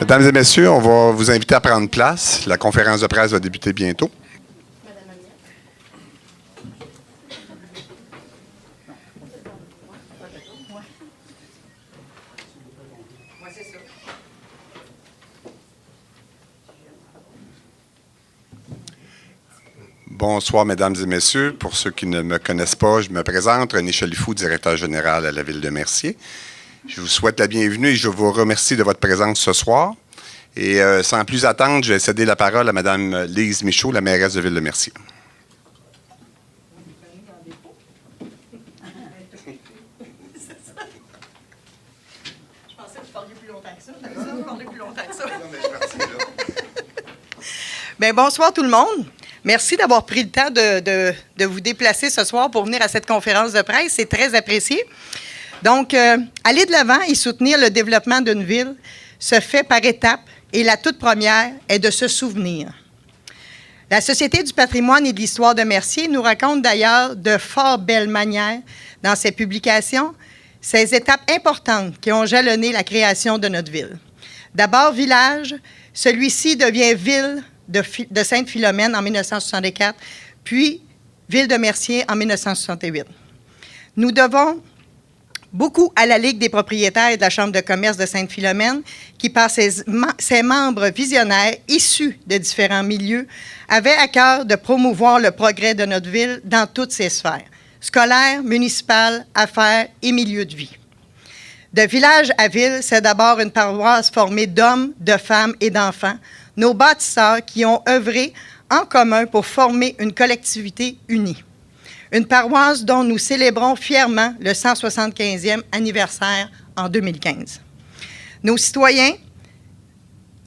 Mesdames et messieurs, on va vous inviter à prendre place. La conférence de presse va débuter bientôt. Bonsoir, mesdames et messieurs. Pour ceux qui ne me connaissent pas, je me présente, René Chalifou, directeur général à la Ville de Mercier. Je vous souhaite la bienvenue et je vous remercie de votre présence ce soir. Et sans plus attendre, je vais céder la parole à Mme Lise Michaud, la mairesse de Ville de Mercier. Je pensais que vous parliez plus longtemps que ça. Vous parlez plus longtemps que ça. Bien, bonsoir tout le monde. Merci d'avoir pris le temps de vous déplacer ce soir pour venir à cette conférence de presse. C'est très apprécié. Donc, aller de l'avant et soutenir le développement d'une ville se fait par étapes et la toute première est de se souvenir. La Société du patrimoine et de l'histoire de Mercier nous raconte d'ailleurs de fort belles manières dans ses publications ces étapes importantes qui ont jalonné la création de notre ville. D'abord village, celui-ci devient ville de Sainte-Philomène en 1964, puis ville de Mercier en 1968. Nous devons beaucoup à la Ligue des propriétaires et de la Chambre de commerce de Sainte-Philomène, qui, par ses membres visionnaires issus de différents milieux, avait à cœur de promouvoir le progrès de notre ville dans toutes ses sphères, scolaires, municipales, affaires et milieux de vie. De village à ville, c'est d'abord une paroisse formée d'hommes, de femmes et d'enfants, nos bâtisseurs qui ont œuvré en commun pour former une collectivité unie. Une paroisse dont nous célébrons fièrement le 175e anniversaire en 2015. Nos citoyens,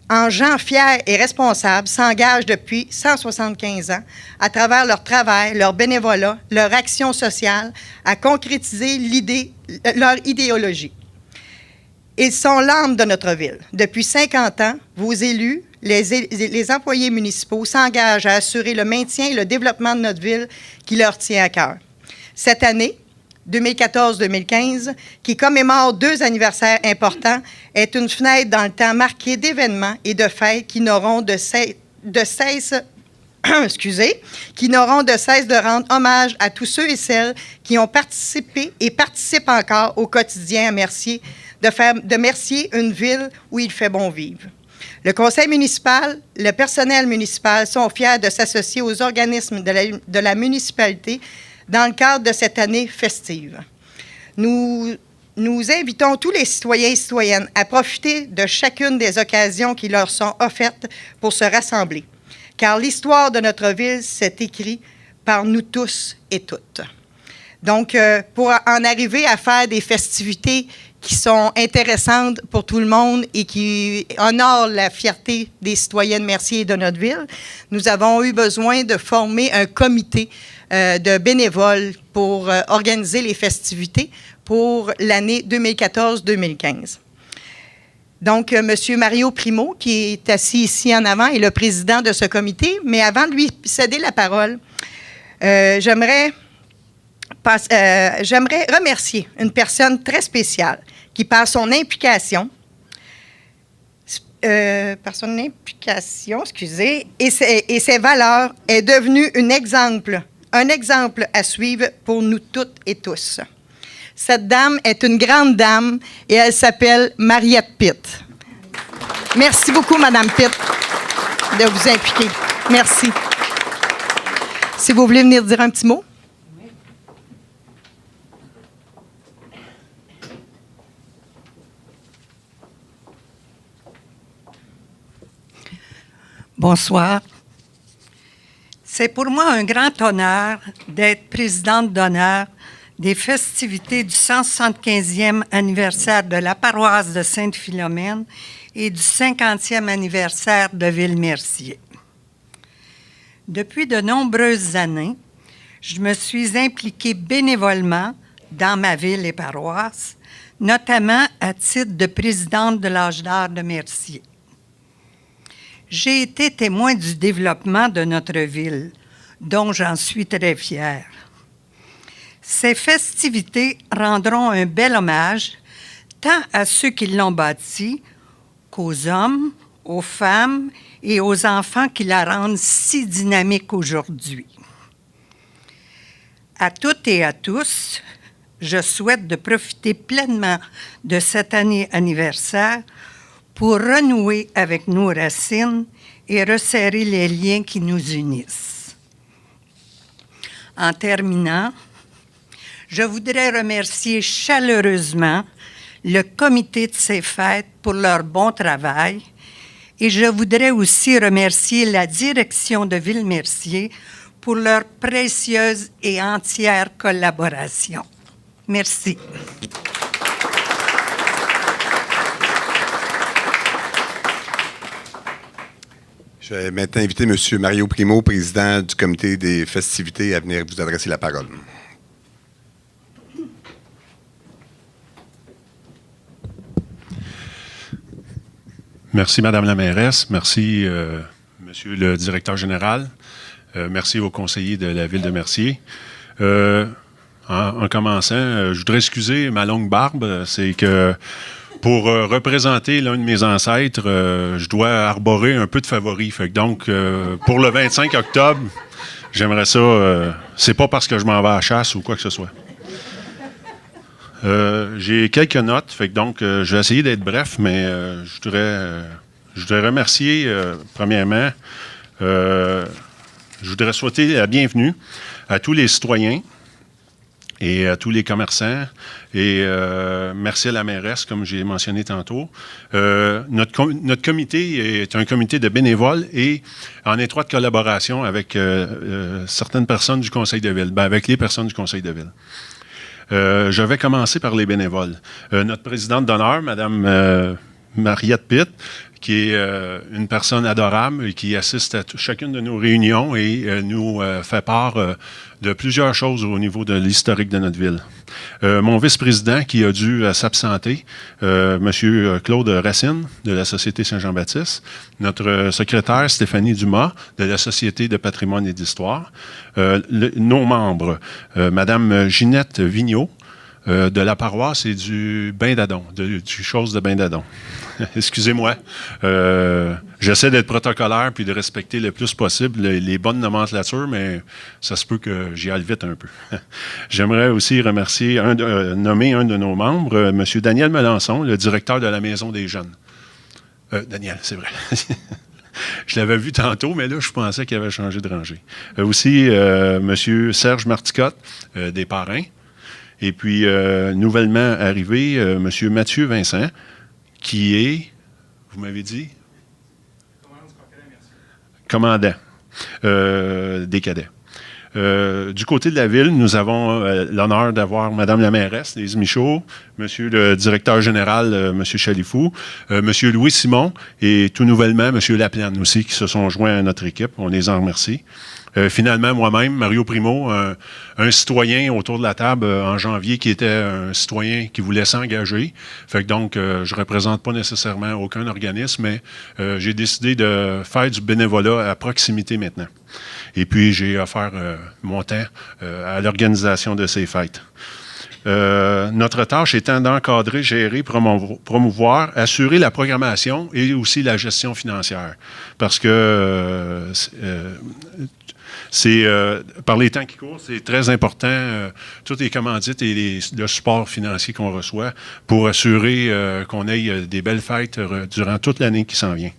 en gens fiers et responsables, s'engagent depuis 175 ans à travers leur travail, leur bénévolat, leur action sociale, à concrétiser leur idéologie. Ils sont l'âme de notre ville. Depuis 50 ans, vos élus, les employés municipaux s'engagent à assurer le maintien et le développement de notre ville qui leur tient à cœur. Cette année, 2014-2015, qui commémore 2 anniversaires importants, est une fenêtre dans le temps marquée d'événements et de fêtes qui n'auront de cesse de rendre hommage à tous ceux et celles qui ont participé et participent encore au quotidien à Mercier, de faire de Mercier une ville où il fait bon vivre. Le conseil municipal, le personnel municipal sont fiers de s'associer aux organismes de la municipalité dans le cadre de cette année festive. Nous invitons tous les citoyens et citoyennes à profiter de chacune des occasions qui leur sont offertes pour se rassembler, car l'histoire de notre ville s'est écrite par nous tous et toutes. Donc, pour en arriver à faire des festivités qui sont intéressantes pour tout le monde et qui honorent la fierté des citoyens de Mercier et de notre ville, nous avons eu besoin de former un comité de bénévoles pour organiser les festivités pour l'année 2014-2015. Donc, M. Mario Primo, qui est assis ici en avant, est le président de ce comité. Mais avant de lui céder la parole, j'aimerais remercier une personne très spéciale qui, par son implication, et ses valeurs, est devenue un exemple à suivre pour nous toutes et tous. Cette dame est une grande dame et elle s'appelle Mariette Pitt. Merci beaucoup, Madame Pitt, de vous impliquer. Merci. Si vous voulez venir dire un petit mot. Bonsoir. C'est pour moi un grand honneur d'être présidente d'honneur des festivités du 175e anniversaire de la paroisse de Sainte-Philomène et du 50e anniversaire de Ville-Mercier. Depuis de nombreuses années, je me suis impliquée bénévolement dans ma ville et paroisse, notamment à titre de présidente de l'Âge d'Or de Mercier. J'ai été témoin du développement de notre ville, dont j'en suis très fière. Ces festivités rendront un bel hommage tant à ceux qui l'ont bâti qu'aux hommes, aux femmes et aux enfants qui la rendent si dynamique aujourd'hui. À toutes et à tous, je souhaite de profiter pleinement de cette année anniversaire pour renouer avec nos racines et resserrer les liens qui nous unissent. En terminant, je voudrais remercier chaleureusement le comité de ces fêtes pour leur bon travail et je voudrais aussi remercier la direction de Ville-Mercier pour leur précieuse et entière collaboration. Merci. Je vais maintenant inviter M. Mario Primo, président du comité des festivités, à venir vous adresser la parole. Merci, Madame la mairesse. Merci, Monsieur le directeur général. Merci aux conseillers de la Ville de Mercier. En commençant, je voudrais excuser ma longue barbe. C'est que pour représenter l'un de mes ancêtres, je dois arborer un peu de favoris. Fait que donc, pour le 25 octobre, j'aimerais ça. C'est pas parce que je m'en vais à la chasse ou quoi que ce soit. J'ai quelques notes, fait que donc je vais essayer d'être bref, mais je voudrais remercier premièrement, je voudrais souhaiter la bienvenue à tous les citoyens et à tous les commerçants et merci à la mairesse, comme j'ai mentionné tantôt. Notre comité est un comité de bénévoles et en étroite collaboration avec certaines personnes du conseil de ville, avec les personnes du conseil de ville. Je vais commencer par les bénévoles. Notre présidente d'honneur, Mme Mariette Pitt, qui est une personne adorable et qui assiste à chacune de nos réunions et nous fait part de plusieurs choses au niveau de l'historique de notre ville. Mon vice-président qui a dû s'absenter, M. Claude Racine de la Société Saint-Jean-Baptiste, notre secrétaire Stéphanie Dumas de la Société de patrimoine et d'histoire, nos membres, Mme Ginette Vigneault, de la paroisse et du Bain-d'Adon, du chose de Bain-d'Adon. Excusez-moi. J'essaie d'être protocolaire puis de respecter le plus possible les bonnes nomenclatures, mais ça se peut que j'y aille vite un peu. J'aimerais aussi remercier, nommer un de nos membres, M. Daniel Melançon, le directeur de la Maison des Jeunes. Daniel, c'est vrai. Je l'avais vu tantôt, mais là, je pensais qu'il avait changé de rangée. Aussi, M. Serge Marticotte, des Parrains. Et puis, nouvellement arrivé, M. Mathieu Vincent, qui est, vous m'avez dit? Commandant des cadets. Du côté de la ville, nous avons l'honneur d'avoir Mme la mairesse, Lise Michaud, M. le directeur général, M. Chalifou, M. Louis Simon et tout nouvellement M. Laplane aussi qui se sont joints à notre équipe. On les en remercie. Finalement, moi-même, Mario Primo, un citoyen autour de la table en janvier qui était un citoyen qui voulait s'engager. Fait que donc, je représente pas nécessairement aucun organisme, mais j'ai décidé de faire du bénévolat à proximité maintenant. Et puis, j'ai offert mon temps à l'organisation de ces fêtes. Notre tâche étant d'encadrer, gérer, promouvoir, assurer la programmation et aussi la gestion financière. Parce que par les temps qui courent, c'est très important, toutes les commandites et le support financier qu'on reçoit pour assurer qu'on ait des belles fêtes durant toute l'année qui s'en vient.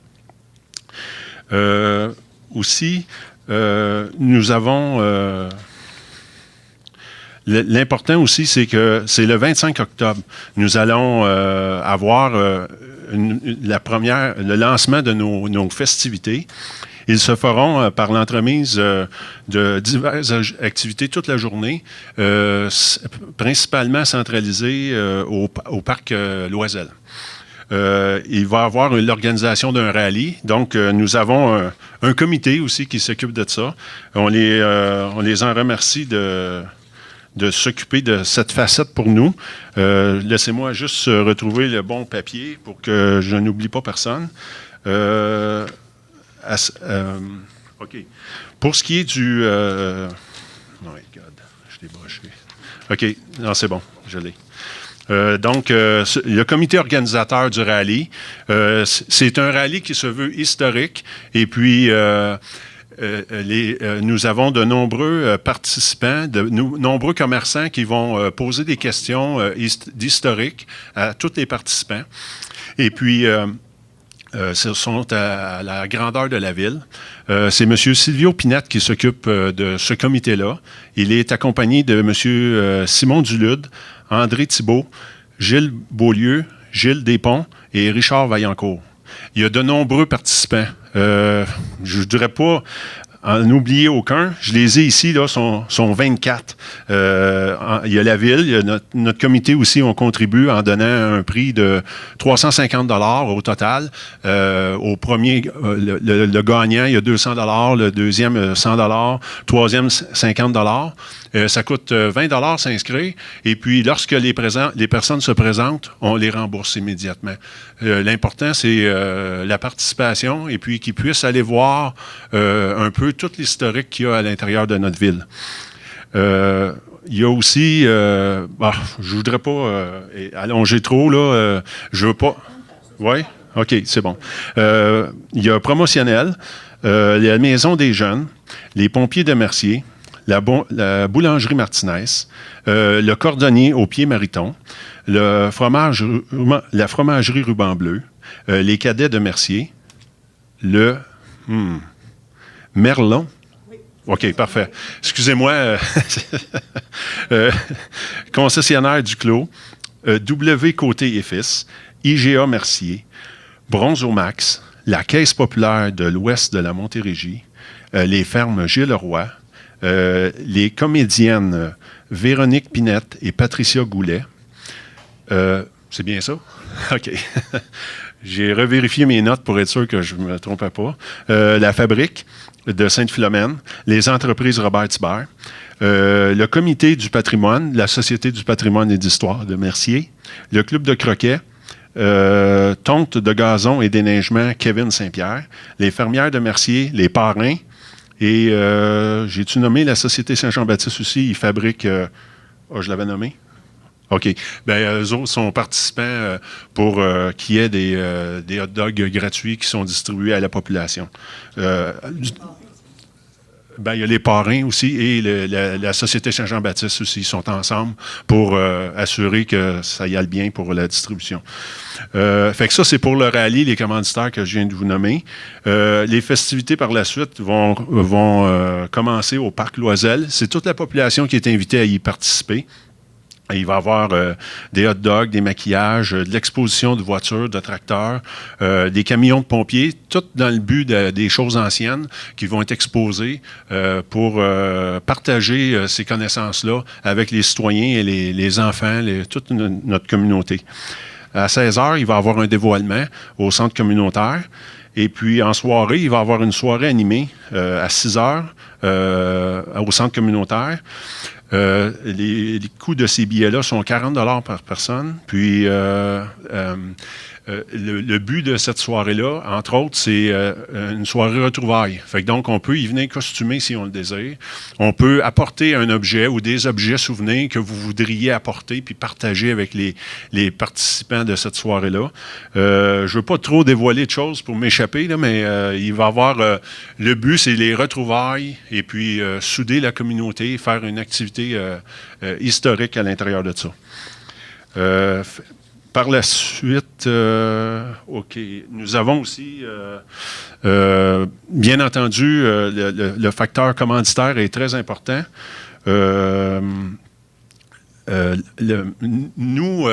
Aussi, nous avons... L'important aussi, c'est que c'est le 25 octobre. Nous allons avoir le lancement de nos festivités. Ils se feront par l'entremise de diverses activités toute la journée, principalement centralisées au parc Loisel. Il va y avoir l'organisation d'un rallye. Donc, nous avons un comité aussi qui s'occupe de ça. On les en remercie de s'occuper de cette facette pour nous. Laissez-moi juste retrouver le bon papier pour que je n'oublie pas personne. OK. Pour ce qui est du... oh my God, je l'ai broché. OK, non, c'est bon, je l'ai. Le comité organisateur du rallye, c'est un rallye qui se veut historique. Et puis, nous avons de nombreux participants, de nombreux commerçants qui vont poser des questions d'historique à tous les participants. Et puis, ce sont à la grandeur de la ville. C'est M. Silvio Pinette qui s'occupe de ce comité-là. Il est accompagné de M. Simon Dulude, André Thibault, Gilles Beaulieu, Gilles Despons et Richard Vaillancourt. Il y a de nombreux participants. Je ne dirais pas en oublier aucun. Je les ai ici, là, sont 24. Il y a la ville, il y a notre comité aussi, on contribue en donnant un prix de 350 $ au total. Au premier, le gagnant, il y a 200 $, le deuxième, 100 $, troisième, 50 $. Ça coûte 20 $ s'inscrire. Et puis, lorsque les personnes se présentent, on les rembourse immédiatement. L'important, c'est la participation et puis qu'ils puissent aller voir un peu tout l'historique qu'il y a à l'intérieur de notre ville. Il y a aussi, je ne voudrais pas allonger trop, là. Je veux pas. Oui? OK, c'est bon. Il y a promotionnel, la Maison des jeunes, les pompiers de Mercier, la boulangerie Martinez, le cordonnier au pied Mariton, la fromagerie Ruban Bleu, les cadets de Mercier, le Merlon. OK, parfait. Excusez-moi. Concessionnaire du Clos, W Côté et Fils, IGA Mercier, Bronze au Max, la Caisse populaire de l'Ouest de la Montérégie, les fermes Gilles Roy, les comédiennes Véronique Pinette et Patricia Goulet. C'est bien ça? OK. J'ai revérifié mes notes pour être sûr que je ne me trompais pas. La Fabrique de Sainte-Philomène, les entreprises Robert Thibert, le Comité du patrimoine, la Société du patrimoine et d'histoire de Mercier, le Club de croquet, Tonte de gazon et déneigement Kevin Saint-Pierre, les fermières de Mercier, les parrains, et j'ai-tu nommé la Société Saint-Jean-Baptiste aussi? Ils fabriquent... je l'avais nommé? OK. Bien, eux autres sont participants pour qu'il y ait des hot dogs gratuits qui sont distribués à la population. Il y a les parrains aussi et la Société Saint-Jean-Baptiste aussi. Ils sont ensemble pour assurer que ça y aille bien pour la distribution. Fait que ça, c'est pour le rallye, les commanditaires que je viens de vous nommer. Les festivités par la suite vont commencer au Parc Loisel. C'est toute la population qui est invitée à y participer. Il va y avoir des hot dogs, des maquillages, de l'exposition de voitures, de tracteurs, des camions de pompiers, tout dans le but des choses anciennes qui vont être exposées pour partager ces connaissances-là avec les citoyens et les enfants, toute notre communauté. À 16h, il va y avoir un dévoilement au centre communautaire. Et puis, en soirée, il va y avoir une soirée animée à 6h au centre communautaire. Les coûts de ces billets-là sont 40 $ par personne. Puis, le but de cette soirée-là, entre autres, c'est une soirée retrouvailles. Fait que donc, on peut y venir costumé si on le désire. On peut apporter un objet ou des objets souvenirs que vous voudriez apporter puis partager avec les participants de cette soirée-là. Je ne veux pas trop dévoiler de choses pour m'échapper, là, mais il va y avoir... le but, c'est les retrouvailles et puis souder la communauté, faire une activité historique à l'intérieur de ça. Par la suite, OK, nous avons aussi, bien entendu, le facteur commanditaire est très important. Nous,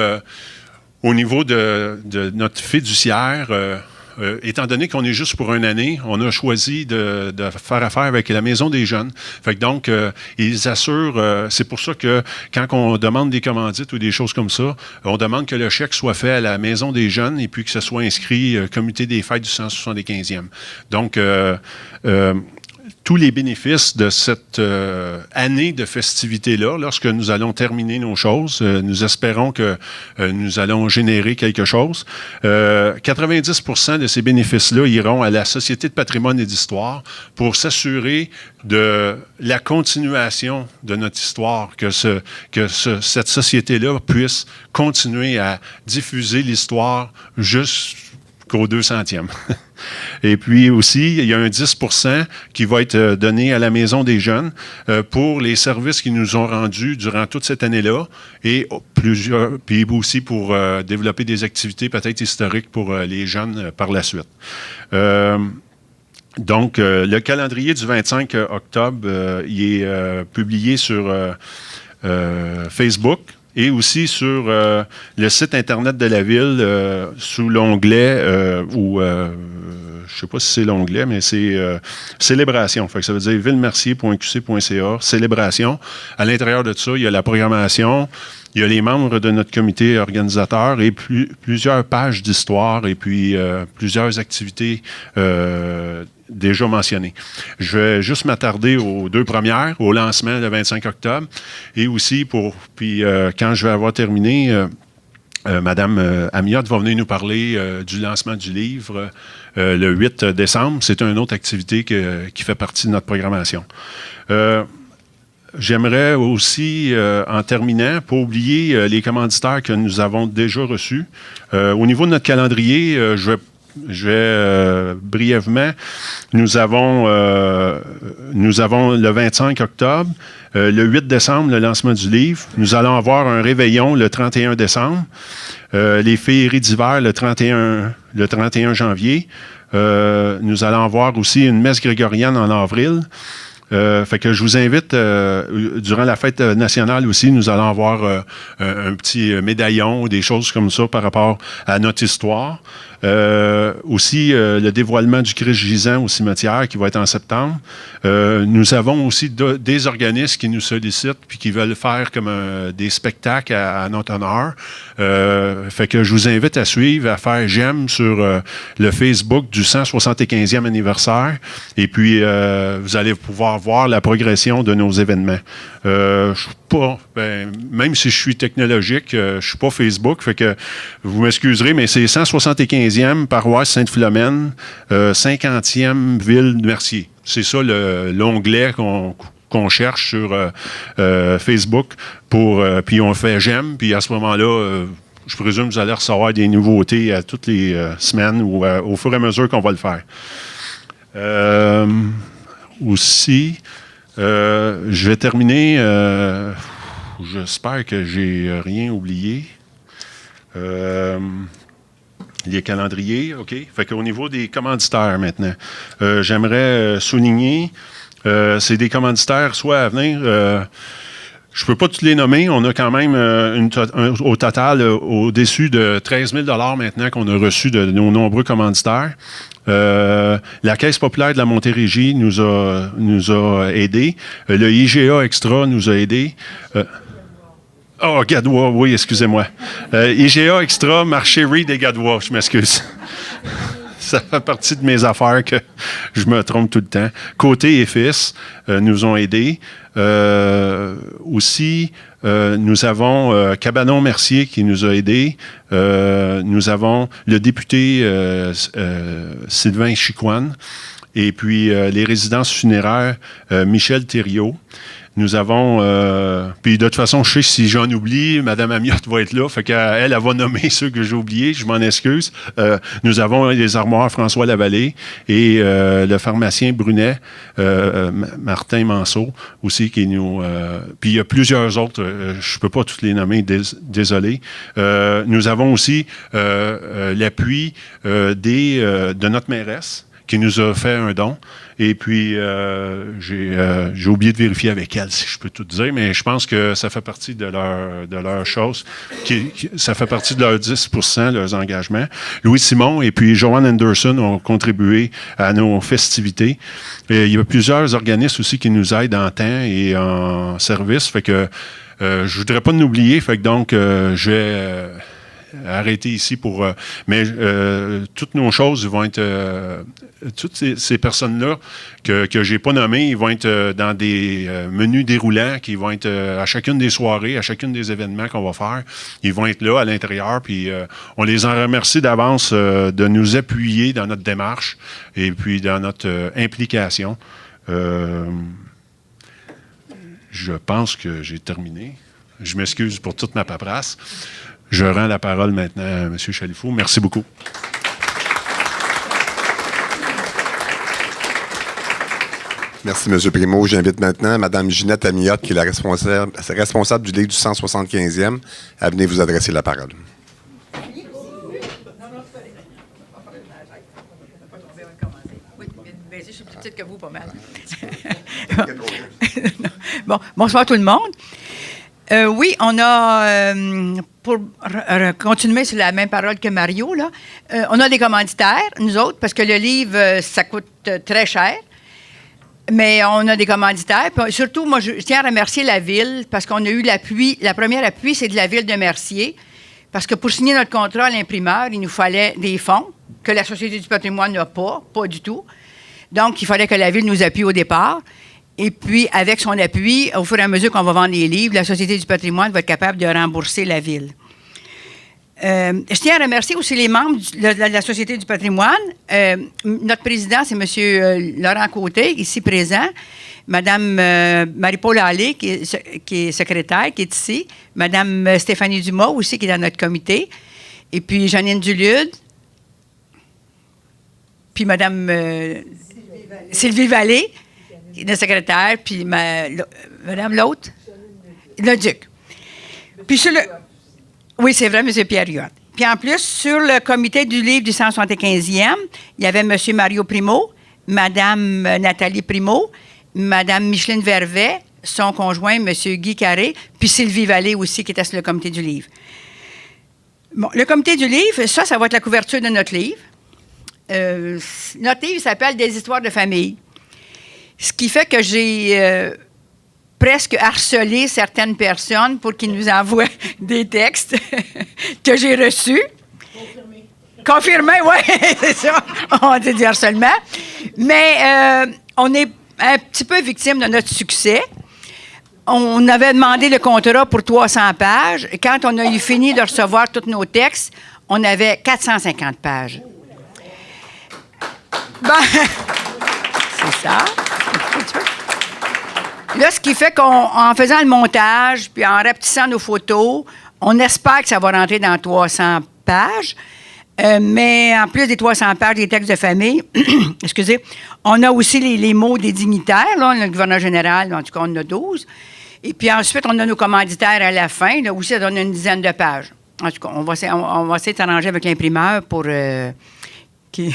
au niveau de notre fiduciaire, étant donné qu'on est juste pour une année, on a choisi de faire affaire avec la Maison des jeunes. Fait que donc, ils assurent, c'est pour ça que quand on demande des commandites ou des choses comme ça, on demande que le chèque soit fait à la Maison des jeunes et puis que ce soit inscrit Comité des fêtes du 175e. Donc, tous les bénéfices de cette année de festivités-là, lorsque nous allons terminer nos choses. Nous espérons que nous allons générer quelque chose. 90% de ces bénéfices-là iront à la Société de patrimoine et d'histoire pour s'assurer de la continuation de notre histoire, que cette société-là puisse continuer à diffuser l'histoire jusqu'au 200e. Et puis aussi, il y a un 10% qui va être donné à la Maison des jeunes pour les services qu'ils nous ont rendus durant toute cette année-là et puis aussi pour développer des activités peut-être historiques pour les jeunes par la suite. Donc, le calendrier du 25 octobre, il est publié sur Facebook et aussi sur le site Internet de la Ville sous l'onglet, je ne sais pas si c'est l'onglet, mais c'est Célébration. Fait que ça veut dire villemercier.qc.ca, Célébration. À l'intérieur de ça, il y a la programmation, il y a les membres de notre comité organisateur et plusieurs pages d'histoire et puis plusieurs activités déjà mentionnées. Je vais juste m'attarder aux deux premières, au lancement le 25 octobre et aussi puis quand je vais avoir terminé, Madame Amiotte va venir nous parler du lancement du livre le 8 décembre. C'est une autre activité qui fait partie de notre programmation. J'aimerais aussi, en terminant, pas oublier les commanditaires que nous avons déjà reçus. Au niveau de notre calendrier, je vais brièvement, nous avons le 25 octobre, le 8 décembre, le lancement du livre. Nous allons avoir un réveillon le 31 décembre, les féeries d'hiver le 31 janvier. Nous allons avoir aussi une messe grégorienne en avril. Fait que je vous invite, durant la fête nationale aussi, nous allons avoir un petit médaillon ou des choses comme ça par rapport à notre histoire. Aussi, le dévoilement du Christ gisant au cimetière qui va être en septembre. Nous avons aussi des organismes qui nous sollicitent puis qui veulent faire comme des spectacles à notre honneur. Fait que je vous invite à suivre, à faire j'aime sur le Facebook du 175e anniversaire. Et puis, vous allez pouvoir voir la progression de nos événements. Je suis pas, même si je suis technologique, je suis pas Facebook, fait que vous m'excuserez, mais c'est 175e paroisse Sainte-Philomène, 50e ville de Mercier. C'est ça l'onglet qu'on cherche sur Facebook puis on fait j'aime, puis à ce moment-là, je présume que vous allez recevoir des nouveautés à toutes les semaines ou au fur et à mesure qu'on va le faire. Aussi, je vais terminer. J'espère que j'ai rien oublié. Les calendriers, OK. Fait qu'au niveau des commanditaires maintenant, j'aimerais souligner, c'est des commanditaires soit à venir. Je ne peux pas tous les nommer. On a quand même au total au-dessus de 13 000 $ maintenant qu'on a reçu de nos nombreux commanditaires. La Caisse populaire de la Montérégie nous a aidés. Le IGA Extra nous a aidés. Gadois, oui, excusez-moi. IGA Extra, marché Reed et Gadois, je m'excuse. Ça fait partie de mes affaires que je me trompe tout le temps. Côté et Fils nous ont aidés. Aussi, nous avons Cabanon Mercier qui nous a aidés. Nous avons le député Sylvain Chicoine. Et puis, les résidences funéraires Michel Thériault. Nous avons, puis de toute façon, je sais si j'en oublie, Mme Amiotte va être là, fait qu'elle va nommer ceux que j'ai oubliés, je m'en excuse. Nous avons les armoires François Lavallée et le pharmacien Brunet, Martin Manceau aussi, qui nous... puis il y a plusieurs autres, je ne peux pas tous les nommer, désolé. Nous avons aussi l'appui de notre mairesse, qui nous a fait un don. Et puis, j'ai oublié de vérifier avec elle, si je peux tout dire, mais je pense que ça fait partie de leur chose. Ça fait partie de leurs 10%, leurs engagements. Louis Simon et puis Joanne Anderson ont contribué à nos festivités. Et il y a plusieurs organismes aussi qui nous aident en temps et en service. Fait que je voudrais pas nous oublier. Fait que donc, je vais arrêter ici pour... mais toutes nos choses vont être... toutes ces personnes-là que je n'ai pas nommées, ils vont être dans des menus déroulants qui vont être à chacune des soirées, à chacune des événements qu'on va faire. Ils vont être là à l'intérieur, puis on les en remercie d'avance de nous appuyer dans notre démarche et puis dans notre implication. Je pense que j'ai terminé. Je m'excuse pour toute ma paperasse. Je rends la parole maintenant à M. Chalifou. Merci beaucoup. Merci, M. Primo. J'invite maintenant Mme Ginette Amiotte, qui est la responsable du livre du 175e, à venir vous adresser la parole. Je suis plus petite que vous, pas mal. Bon, bonsoir tout le monde. Oui, on a, pour continuer sur la même parole que Mario, là, on a des commanditaires, nous autres, parce que le livre, ça coûte très cher. Mais on a des commanditaires. Puis surtout, moi, je tiens à remercier la Ville, parce qu'on a eu l'appui. La première appui, c'est de la Ville de Mercier. Parce que pour signer notre contrat à l'imprimeur, il nous fallait des fonds que la Société du patrimoine n'a pas du tout. Donc, il fallait que la Ville nous appuie au départ. Et puis, avec son appui, au fur et à mesure qu'on va vendre les livres, la Société du patrimoine va être capable de rembourser la Ville. Je tiens à remercier aussi les membres de la Société du patrimoine. Notre président, c'est M. Laurent Côté, ici présent. Mme Marie-Paul Allé, qui est secrétaire, qui est ici. Mme Stéphanie Dumas aussi, qui est dans notre comité. Et puis Janine Dulude. Puis Mme Sylvie Vallée, qui est notre secrétaire. Puis Mme l'autre, le Duc. Puis sur le... Oui, c'est vrai, M. Pierre-Huot. Puis en plus, sur le comité du livre du 175e, il y avait M. Mario Primo, Mme Nathalie Primo, Mme Micheline Vervet, son conjoint, M. Guy Carré, puis Sylvie Vallée aussi, qui était sur le comité du livre. Bon, le comité du livre, ça va être la couverture de notre livre. Notre livre s'appelle « Des histoires de famille ». Ce qui fait que j'ai... presque harceler certaines personnes pour qu'ils nous envoient des textes que j'ai reçus. Confirmé, oui, c'est ça. On dit du harcèlement. Mais on est un petit peu victime de notre succès. On avait demandé le contrat pour 300 pages. Quand on a eu fini de recevoir tous nos textes, on avait 450 pages. Ben, c'est ça. Là, ce qui fait qu'en faisant le montage, puis en rapetissant nos photos, on espère que ça va rentrer dans 300 pages. Mais en plus des 300 pages des textes de famille, excusez, on a aussi les mots des dignitaires. Là, le gouverneur général, en tout cas, on en a 12. Et puis ensuite, on a nos commanditaires à la fin. Là aussi, ça donne une dizaine de pages. En tout cas, on va essayer de s'arranger avec l'imprimeur pour... qu'elle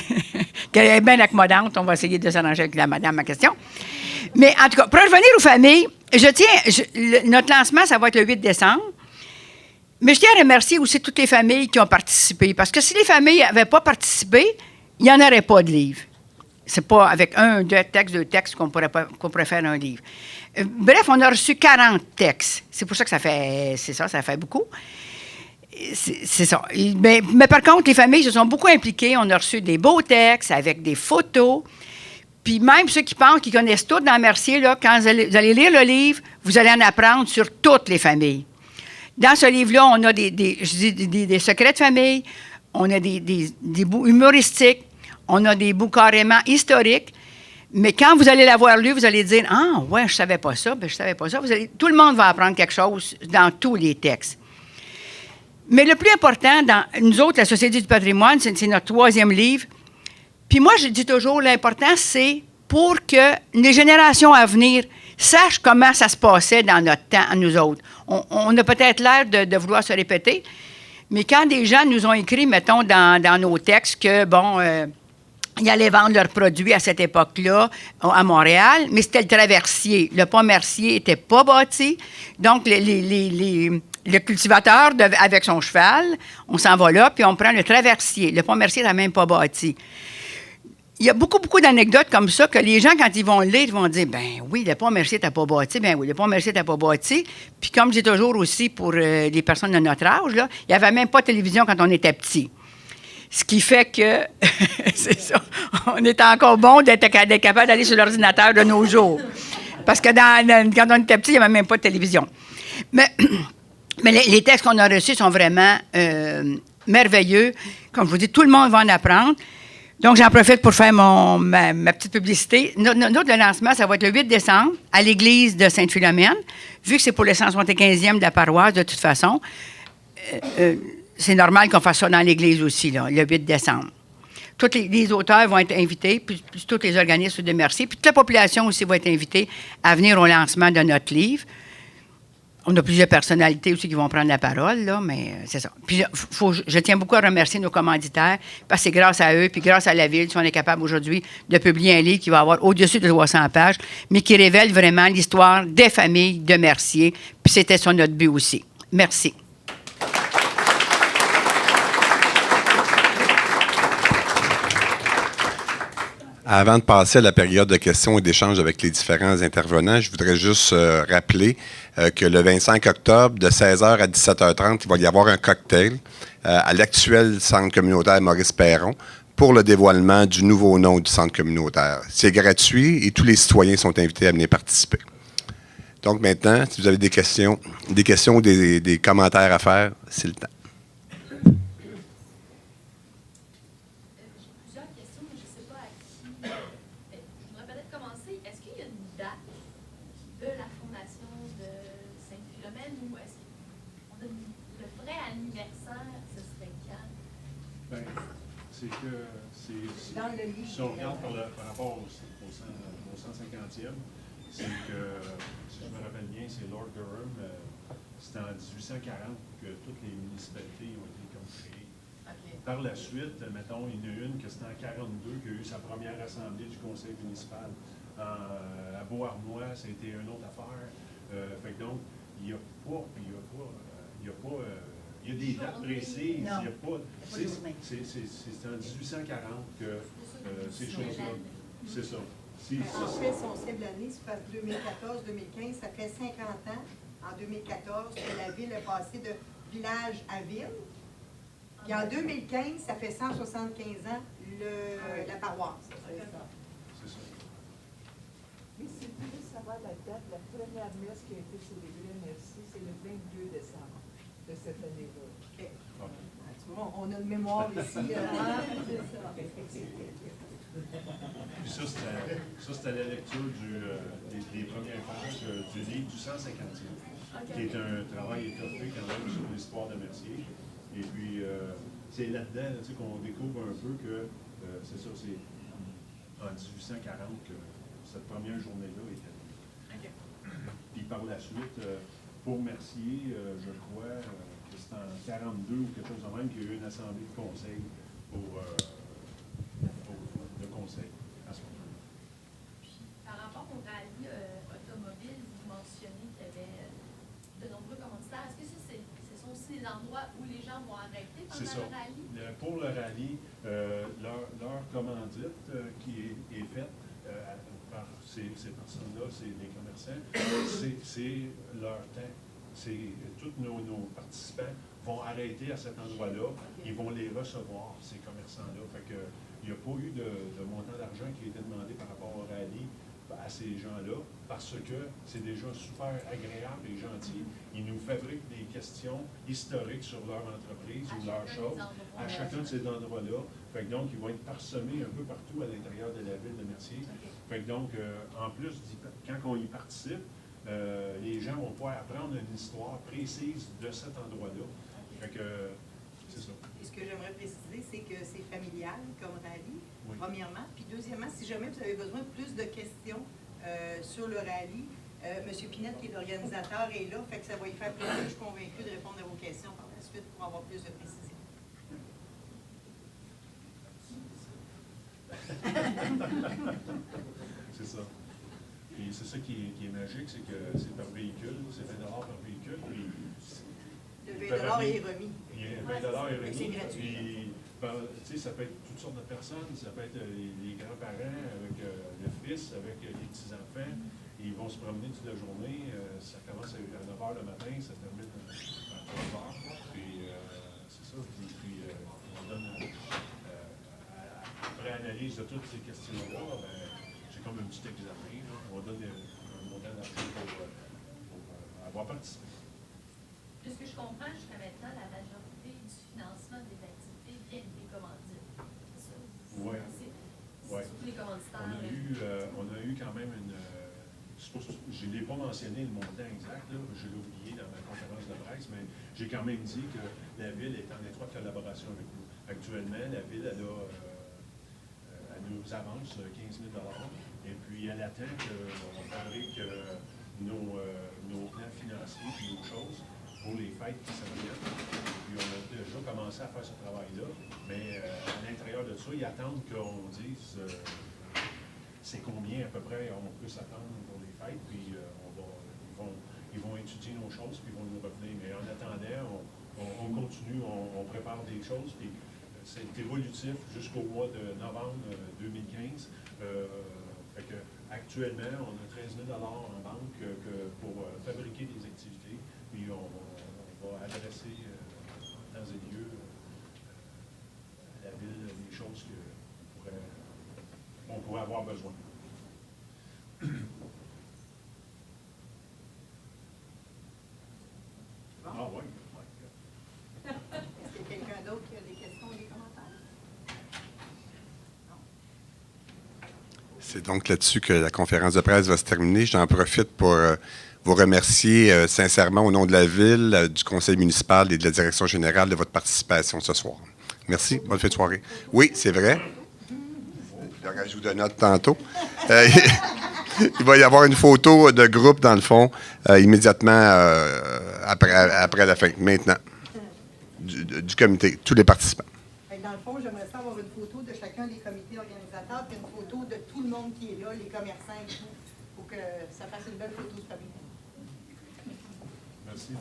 est bien accommodante. On va essayer de s'arranger avec la madame en question. Mais en tout cas, pour revenir aux familles, notre lancement, ça va être le 8 décembre. Mais je tiens à remercier aussi toutes les familles qui ont participé. Parce que si les familles n'avaient pas participé, il n'y en aurait pas de livre. C'est pas avec deux textes qu'on pourrait faire un livre. Bref, on a reçu 40 textes. C'est pour ça que ça fait beaucoup. C'est ça. Mais par contre, les familles se sont beaucoup impliquées. On a reçu des beaux textes avec des photos. Puis même ceux qui pensent qu'ils connaissent tout dans Mercier, là, quand vous allez lire le livre, vous allez en apprendre sur toutes les familles. Dans ce livre-là, on a des secrets de famille, on a des bouts humoristiques, on a des bouts carrément historiques. Mais quand vous allez l'avoir lu, vous allez dire « Ah, ouais, je savais pas ça, je savais pas ça. » Tout le monde va apprendre quelque chose dans tous les textes. Mais le plus important, dans nous autres, la Société du patrimoine, c'est notre 3e livre. Puis moi, je dis toujours, l'important, c'est pour que les générations à venir sachent comment ça se passait dans notre temps, à nous autres. On a peut-être l'air de vouloir se répéter, mais quand des gens nous ont écrit, mettons, dans nos textes que, bon, ils allaient vendre leurs produits à cette époque-là à Montréal, mais c'était le traversier. Le pont Mercier n'était pas bâti. Donc, le cultivateur, avec son cheval, on s'en va là, puis on prend le traversier. Le pont Mercier n'est même pas bâti. il y a beaucoup, beaucoup d'anecdotes comme ça que les gens, quand ils vont le lire, ils vont dire, ben oui, le pont Mercier t'as pas bâti, ben oui, le pont Mercier t'as pas bâti. Puis comme je dis toujours aussi pour les personnes de notre âge, là, il n'y avait même pas de télévision quand on était petit. Ce qui fait que, c'est ça, on est encore bon d'être capable d'aller sur l'ordinateur de nos jours. Parce que quand on était petit, il n'y avait même pas de télévision. Mais les textes qu'on a reçus sont vraiment merveilleux. Comme je vous dis, tout le monde va en apprendre. Donc, j'en profite pour faire ma petite publicité. Notre lancement, ça va être le 8 décembre à l'église de Sainte-Philomène. Vu que c'est pour le 175e de la paroisse, de toute façon, c'est normal qu'on fasse ça dans l'église aussi, là, le 8 décembre. Tous les auteurs vont être invités, puis tous les organismes de Mercier, puis toute la population aussi va être invitée à venir au lancement de notre livre. On a plusieurs personnalités aussi qui vont prendre la parole, là, mais c'est ça. Puis je tiens beaucoup à remercier nos commanditaires, parce que c'est grâce à eux, puis grâce à la Ville, si on est capable aujourd'hui de publier un livre qui va avoir au-dessus de 300 pages, mais qui révèle vraiment l'histoire des familles de Mercier. Puis c'était ça notre but aussi. Merci. Avant de passer à la période de questions et d'échanges avec les différents intervenants, je voudrais juste rappeler que le 25 octobre, de 16h à 17h30, il va y avoir un cocktail à l'actuel centre communautaire Maurice Perron pour le dévoilement du nouveau nom du centre communautaire. C'est gratuit et tous les citoyens sont invités à venir participer. Donc maintenant, si vous avez des questions ou des commentaires à faire, c'est le temps. C'est que si on regarde par rapport au 150e, c'est que, si je me rappelle bien, c'est Lord Durham, c'était en 1840 que toutes les municipalités ont été comme créées. Okay. Par la suite, mettons, il y en a une que c'était en 1942 qui a eu sa première assemblée du conseil municipal. À Beauharnois, ça a été une autre affaire. Fait que donc, il y a des dates précises, il n'y a pas. C'est en 1840 que ces choses-là. C'est ça. En fait, son cible d'année, c'est parce que 2014-2015, ça fait 50 ans, en 2014, que la ville est passée de village à ville. Puis en 2015, ça fait 175 ans, la paroisse. C'est ça. Oui, si vous voulez savoir la date, la première messe qui a été célébrée à Mercier, c'est le 22 décembre de cette année-là. Okay. Tu vois, on a une mémoire ici. Puis ça, c'était la lecture des premières pages du livre du 150e, qui est un travail étoffé quand même sur l'histoire de Mercier. Et puis, c'est là-dedans qu'on découvre un peu que, c'est ça, c'est en 1840 que cette première journée-là était. Okay. Puis par la suite, pour Mercier, je crois que c'est en 42 ou quelque chose de même qu'il y a eu une assemblée de conseil pour le conseil à ce moment-là. Par rapport au rallye automobile, vous mentionnez qu'il y avait de nombreux commanditaires. Est-ce que ce sont aussi les endroits où les gens vont arrêter pendant le rallye? Pour le rallye, leur commandite qui est faite par ces personnes-là, c'est les commerçants, c'est leur temps. Tous nos participants vont arrêter à cet endroit-là, ils vont les recevoir, ces commerçants-là. Fait que il n'y a pas eu de montant d'argent qui a été demandé par rapport au rallye à ces gens-là, parce que c'est déjà super agréable et gentil. Ils nous fabriquent des questions historiques sur leur entreprise ou leur chose à chacun de ces endroits-là. Fait que donc, ils vont être parsemés un peu partout à l'intérieur de la ville de Mercier. Fait que donc, en plus, quand on y participe, les gens vont pouvoir apprendre une histoire précise de cet endroit-là. Fait que, c'est ça. Et ce que j'aimerais préciser, c'est que c'est familial comme rallye, oui. Premièrement. Puis deuxièmement, si jamais vous avez besoin de plus de questions sur le rallye, M. Pinette, qui est l'organisateur, est là. Fait que ça va y faire plaisir. Je suis convaincue de répondre à vos questions par la suite pour avoir plus de précision. C'est ça. Puis c'est ça qui est magique, c'est que c'est par véhicule, c'est 20 par véhicule. Puis le 20 est remis. Le 20 est remis. C'est gratuit. Puis Ça peut être toutes sortes de personnes. Ça peut être les grands-parents avec le fils, avec les petits-enfants. Ils vont se promener toute la journée. Ça commence à 9 h le matin, ça termine à 3 h. Puis, c'est ça. Puis on donne, après analyse de toutes ces questions-là, j'ai comme un petit examen. Là. On donne un montant d'argent pour avoir participé. De ce que je comprends, jusqu'à maintenant, la majorité du financement des activités vient des commandites. C'est ça? Oui. C'est tous les commanditaires. On a eu quand même une... je ne l'ai pas mentionné le montant exact, là, je l'ai oublié dans ma conférence de presse, mais j'ai quand même dit que la Ville est en étroite collaboration avec nous. Actuellement, la Ville, elle nous avance 15 000 $, et puis elle attend qu'on fabrique nos plans financiers et nos choses pour les fêtes qui s'en viennent. Puis on a déjà commencé à faire ce travail-là, mais à l'intérieur de ça, ils attendent qu'on dise c'est combien à peu près on peut s'attendre pour les fêtes, puis ils vont étudier nos choses, puis ils vont nous revenir. Mais en attendant, on continue, on prépare des choses, puis c'est évolutif jusqu'au mois de novembre 2015. Fait que, actuellement, on a 13 000 $ en banque pour fabriquer des activités, puis on va adresser dans et lieu à la Ville des choses qu'on pourrait avoir besoin. Ah oui. Est-ce qu'il y a quelqu'un d'autre qui a des questions ou des commentaires? C'est donc là-dessus que la conférence de presse va se terminer. J'en profite pour vous remercier sincèrement au nom de la Ville, du Conseil municipal et de la Direction générale de votre participation ce soir. Merci. Bonne fin de soirée. Oui, c'est vrai. Je vous donne note tantôt. Il va y avoir une photo de groupe, dans le fond, immédiatement après la fin, maintenant, du comité, tous les participants. Dans le fond, j'aimerais ça avoir une photo de chacun des comités organisateurs, puis une photo de tout le monde qui est là, les commerçants et tout, pour que ça fasse une belle photo de famille. Merci.